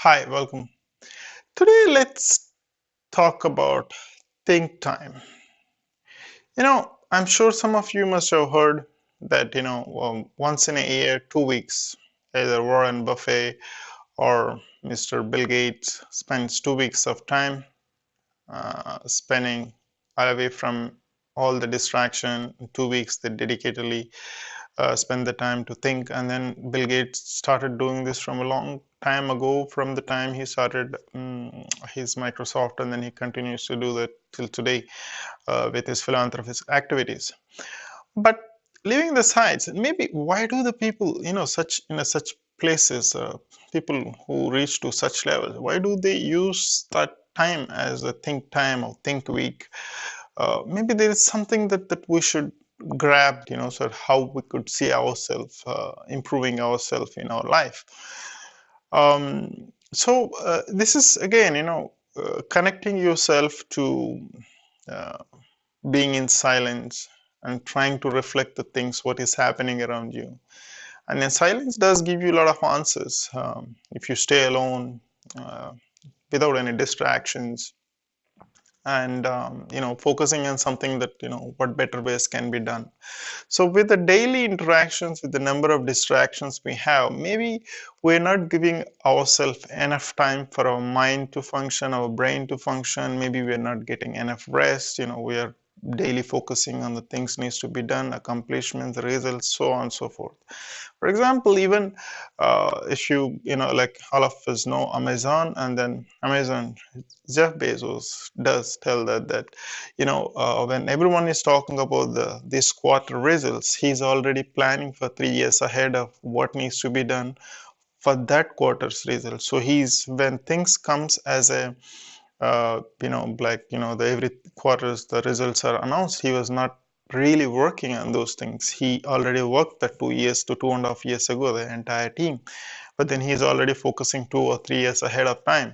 Hi, welcome. Today, let's talk about think time. I'm sure some of you must have heard that, once in a year, 2 weeks, either Warren Buffett or Mr. Bill Gates spends 2 weeks of time spending away from all the distraction. 2 weeks they dedicatedly spend the time to think. And then Bill Gates started doing this from a long time ago, from the time he started his Microsoft, and then he continues to do that till today with his philanthropist activities. But leaving the sides, maybe why do the people, such places, people who reach to such levels, why do they use that time as a think time or think week? Maybe there is something that we should grab, so how we could see ourselves improving ourselves in our life. So this is again, connecting yourself to uh, being in silence and trying to reflect the things what is happening around you. And then silence does give you a lot of answers if you stay alone without any distractions, and focusing on something that what better ways can be done. So with the daily interactions, with the number of distractions we have, maybe we're not giving ourselves enough time for our mind to function, our brain to function. Maybe we're not getting enough rest. We are daily focusing on the things needs to be done, accomplishments, results, so on and so forth. For example, even if like all of us know Amazon, and then Amazon, Jeff Bezos does tell that when everyone is talking about this quarter results, he's already planning for 3 years ahead of what needs to be done for that quarter's results. So when things comes as a the every quarters the results are announced, he was not really working on those things. He already worked the 2 years to 2.5 years ago, the entire team, but then he's already focusing 2 or 3 years ahead of time.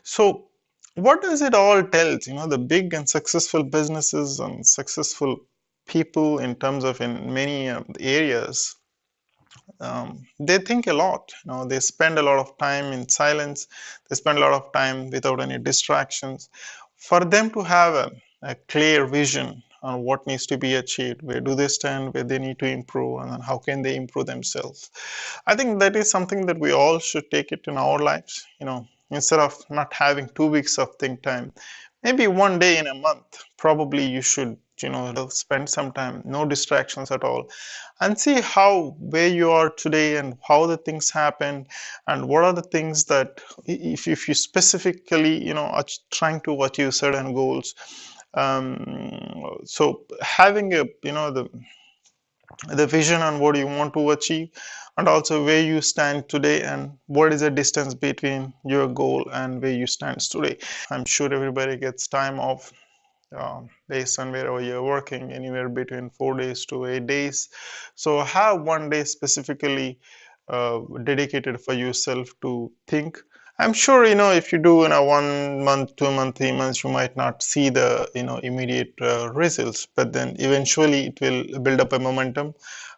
So what does it all tell? The big and successful businesses and successful people in terms of in many areas, they think a lot. They spend a lot of time in silence. They spend a lot of time without any distractions. For them to have a clear vision on what needs to be achieved, where do they stand, where they need to improve, and then how can they improve themselves. I think that is something that we all should take it in our lives. Instead of not having 2 weeks of think time, maybe one day in a month, probably you should spend some time, no distractions at all, and see how where you are today and how the things happen, and what are the things that if you specifically are trying to achieve certain goals. So having the vision on what you want to achieve, and also where you stand today, and what is the distance between your goal and where you stand today. I'm sure everybody gets time off based on wherever you're working, anywhere between 4 days to 8 days. So have one day specifically dedicated for yourself to think. I'm sure, if you do in a 1 month, 2 month, 3 months, you might not see the, immediate results, but then eventually it will build up a momentum,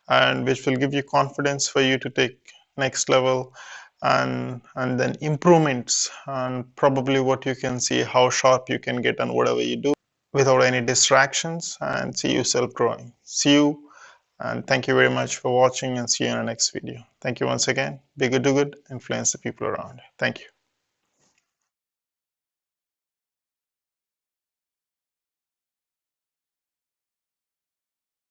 and which will give you confidence for you to take next level, and then improvements, and probably what you can see, how sharp you can get on whatever you do without any distractions, and see yourself growing. See you, and thank you very much for watching, and see you in the next video. Thank you once again. Be good, do good, influence the people around. Thank you.